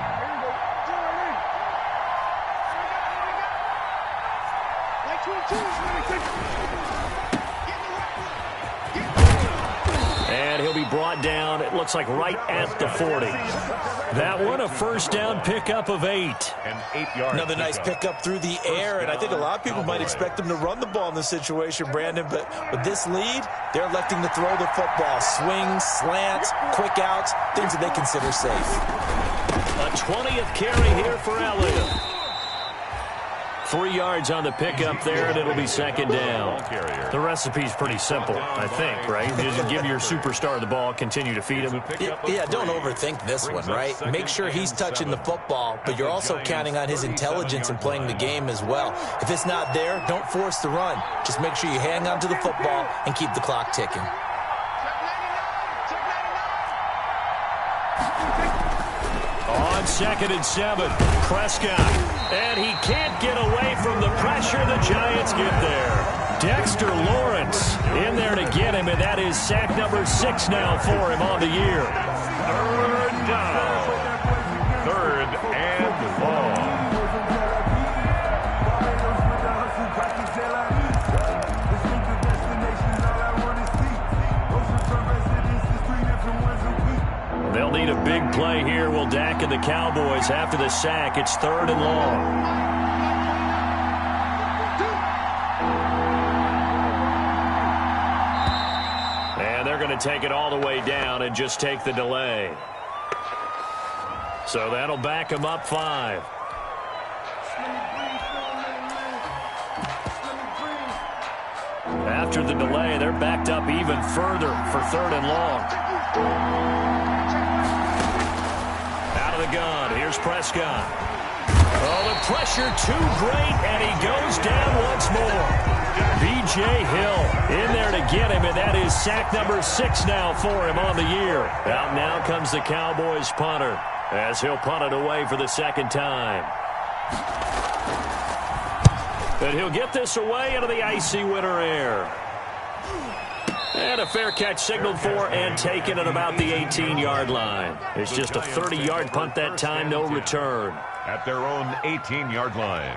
Speaker 6: he'll be brought down, it looks like right at the 40. That one, a first down pickup of 8.
Speaker 8: An 8-yard
Speaker 9: Another nice pickup through the air, and I think a lot of people might expect him to run the ball in this situation, Brandon, but with this lead, they're electing to throw the football. Swings, slants, quick outs, things that they consider safe.
Speaker 6: A 20th carry here for Elliott. 3 yards on the pickup there, and it'll be second down.
Speaker 7: The recipe's pretty simple, I think, right? Just give your superstar the ball, continue to feed him.
Speaker 9: Yeah, don't overthink this one, right? Make sure he's touching the football, but you're also counting on his intelligence in playing the game as well. If it's not there, don't force the run. Just make sure you hang on to the football and keep the clock ticking.
Speaker 6: On 2nd and 7, Prescott. And he can't get away from the pressure. The Giants get there. Dexter Lawrence in there to get him, and that is sack number 6 now for him on the year.
Speaker 8: 3rd down. 3rd and long.
Speaker 6: They'll need a big play here. Will Dak and the Cowboys after the sack. It's 3rd and long. And they're going to take it all the way down and just take the delay. So that'll back them up 5. After the delay, they're backed up even further for 3rd and long. The gun. Here's Prescott. Oh, the pressure too great, and he goes down once more. B.J. Hill in there to get him, and that is sack number 6 now for him on the year. Out now comes the Cowboys punter as he'll punt it away for the 2nd time. And he'll get this away into the icy winter air. And a fair catch signaled for and taken at about the 18-yard line. It's just a 30-yard punt that time, no return.
Speaker 8: At their own 18-yard line.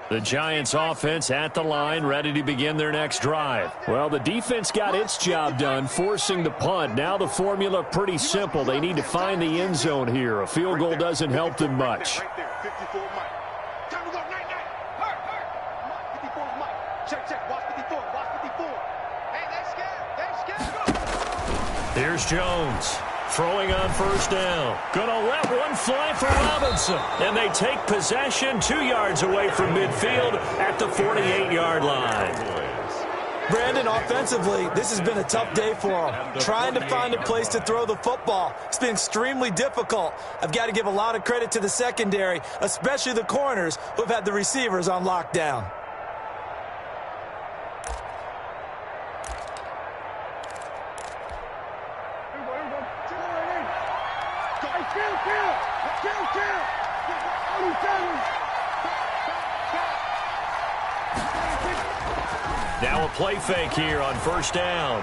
Speaker 6: The Giants offense at the line, ready to begin their next drive. Well, the defense got its job done, forcing the punt. Now the formula pretty simple. They need to find the end zone here. A field goal doesn't help them much. Here's Jones. Throwing on 1st down. Gonna let one fly for Robinson. And they take possession 2 yards away from midfield at the 48-yard line.
Speaker 9: Brandon, offensively, this has been a tough day for them. Trying to find a place to throw the football. It's been extremely difficult. I've got to give a lot of credit to the secondary, especially the corners who have had the receivers on lockdown.
Speaker 6: Now a play fake here on 1st down.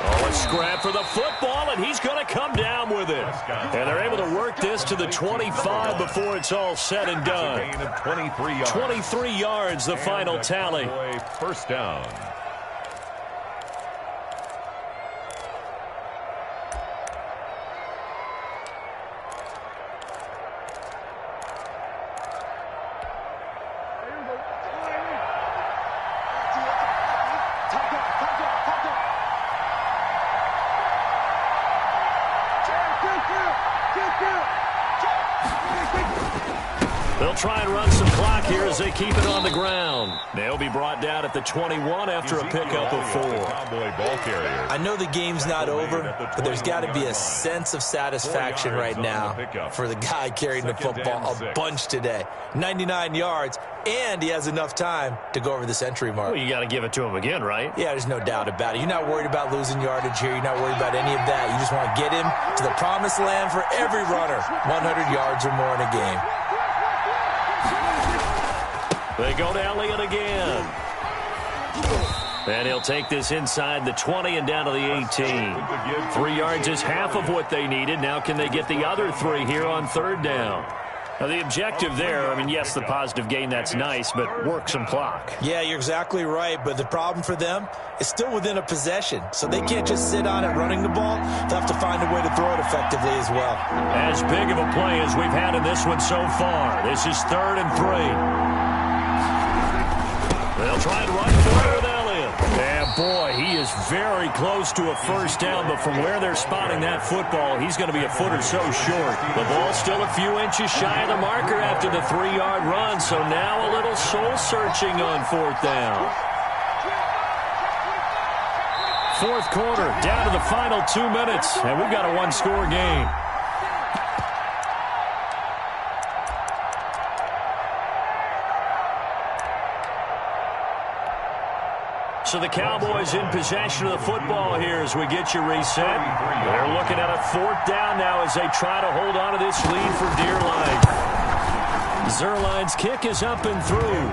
Speaker 6: Oh, a scrap for the football, and he's going to come down with it. And they're able to work this to the 25 before it's all said and done. 23 yards, the final tally.
Speaker 8: 1st down.
Speaker 6: They'll try and run some clock here as they keep it on the ground. They'll be brought down at the 21 after a pickup of 4.
Speaker 9: I know the game's not over, but there's got to be a sense of satisfaction right now for the guy carrying the football a bunch today. 99 yards, and he has enough time to go over the century mark.
Speaker 6: Well, you got to give it to him again, right?
Speaker 9: Yeah, there's no doubt about it. You're not worried about losing yardage here. You're not worried about any of that. You just want to get him to the promised land for every runner. 100 yards or more in a game.
Speaker 6: They go to Elliott again. And he'll take this inside the 20 and down to the 18. 3 yards is half of what they needed. Now can they get the other 3 here on third down? Now, the objective there, I mean, yes, the positive gain, that's nice, but work some clock.
Speaker 9: Yeah, you're exactly right, but the problem for them is still within a possession, so they can't just sit on it running the ball. They'll have to find a way to throw it effectively as well.
Speaker 6: As big of a play as we've had in this one so far. This is 3rd and 3. They'll try and run for it with Elliott. And boy, he is very close to a first down, but from where they're spotting that football, he's going to be a foot or so short. The ball's still a few inches shy of the marker after the 3-yard run, so now a little soul-searching on 4th down. 4th quarter, down to the final 2 minutes, and we've got a 1-score game. So the Cowboys in possession of the football here as we get you reset. They're looking at a 4th down now as they try to hold on to this lead for dear life. Zerline's kick is up and through.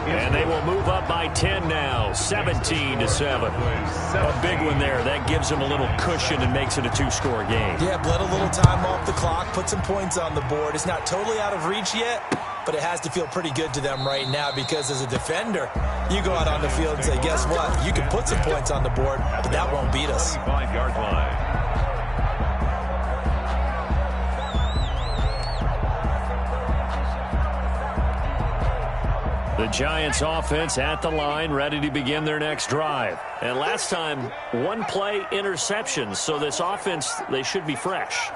Speaker 6: And they will move up by 10 now, 17-7. A big one there. That gives them a little cushion and makes it a 2-score game.
Speaker 9: Yeah, bled a little time off the clock, put some points on the board. It's not totally out of reach yet, but it has to feel pretty good to them right now because as a defender, you go out on the field and say, guess what? You can put some points on the board, but that won't beat us.
Speaker 8: 5-yard line.
Speaker 6: The Giants offense at the line, ready to begin their next drive. And last time, 1-play interceptions, so this offense, they should be fresh.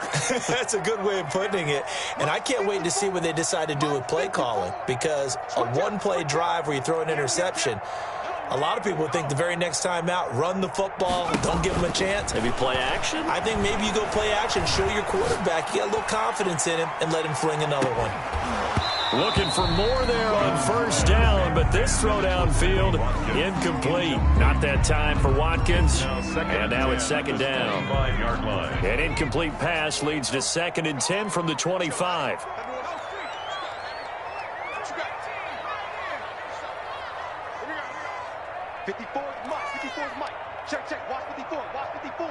Speaker 9: That's a good way of putting it. And I can't wait to see what they decide to do with play calling, because a 1-play drive where you throw an interception, a lot of people think the very next time out, run the football, don't give them a chance.
Speaker 6: Maybe play action?
Speaker 9: I think maybe you go play action, show your quarterback, you got a little confidence in him, and let him fling another one.
Speaker 6: Looking for more there on first down, but this throw downfield, incomplete. Not that time for Watkins, and now it's 2nd down. An incomplete pass leads to 2nd and 10 from the 25.
Speaker 10: Check, watch 54, watch 54.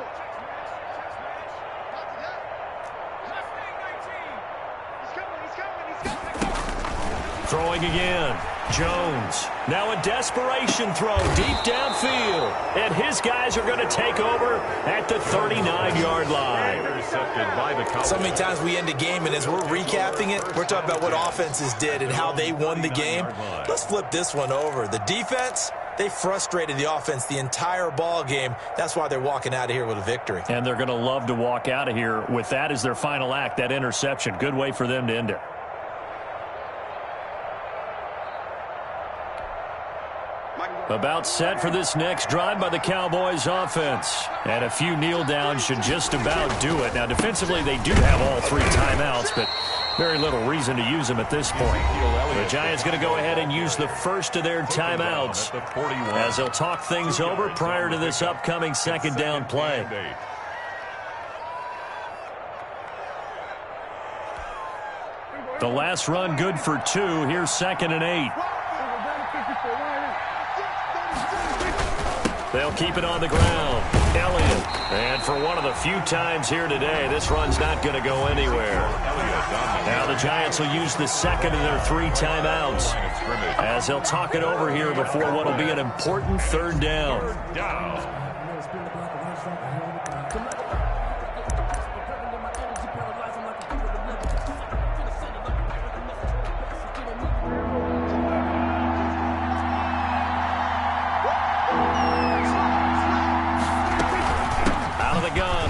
Speaker 6: Throwing again. Jones. Now a desperation throw deep downfield. And his guys are going to take over at the 39-yard line.
Speaker 9: So many times we end a game, and as we're recapping it, we're talking about what offenses did and how they won the game. Let's flip this one over. The defense, they frustrated the offense the entire ball game. That's why they're walking out of here with a victory.
Speaker 6: And they're going to love to walk out of here with that as their final act, that interception. Good way for them to end it. About set for this next drive by the Cowboys offense. And a few kneel downs should just about do it. Now, defensively, they do have all 3 timeouts, but very little reason to use them at this point. The Giants going to go ahead and use the first of their timeouts as they'll talk things over prior to this upcoming 2nd down play. The last run good for 2. Here's 2nd and 8. They'll keep it on the ground. Elliott. And for one of the few times here today, this run's not going to go anywhere. Now the Giants will use the 2nd of their 3 timeouts as they'll talk it over here before what will be an important 3rd down.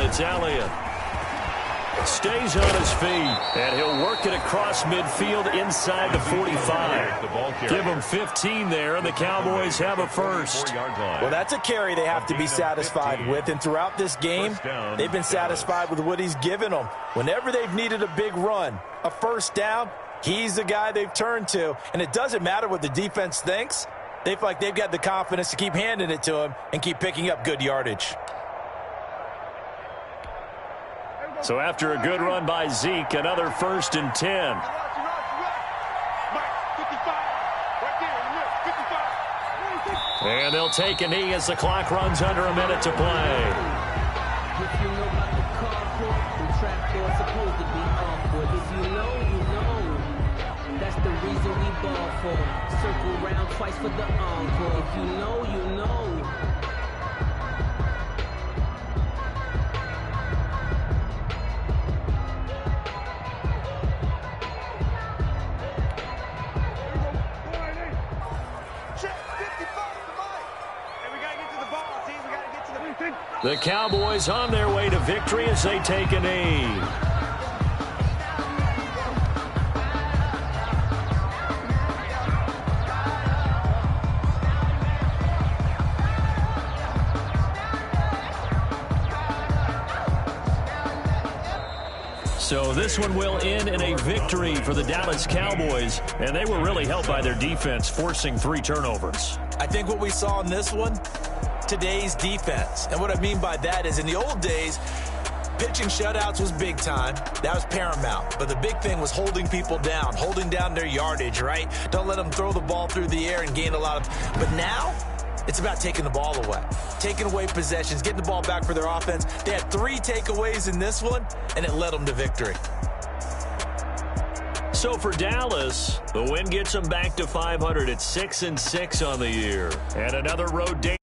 Speaker 6: It's Elliott. Stays on his feet, and he'll work it across midfield inside the 45. Give him 15 there, and the Cowboys have a first.
Speaker 9: Well, that's a carry they have to be satisfied with, and throughout this game, they've been satisfied with what he's given them. Whenever they've needed a big run, a first down, he's the guy they've turned to, and it doesn't matter what the defense thinks. They feel like they've got the confidence to keep handing it to him and keep picking up good yardage.
Speaker 6: So after a good run by Zeke, another 1st and 10. And they'll take a knee as the clock runs under a minute to play.
Speaker 11: If you know about the carport, the trapdoor supposed to be awkward. If you know, you know. That's the reason we ball for. Circle round twice for the encore. If you know, you know.
Speaker 6: The Cowboys on their way to victory as they take a knee. So this one will end in a victory for the Dallas Cowboys, and they were really helped by their defense, forcing 3 turnovers.
Speaker 9: I think what we saw in this one, today's defense. And what I mean by that is in the old days, pitching shutouts was big time. That was paramount. But the big thing was holding people down, holding down their yardage, right? Don't let them throw the ball through the air and gain a lot of... But now, it's about taking the ball away. Taking away possessions, getting the ball back for their offense. They had 3 takeaways in this one, and it led them to victory.
Speaker 6: So for Dallas, the win gets them back to 500 at 6-6 on the year. And another road day.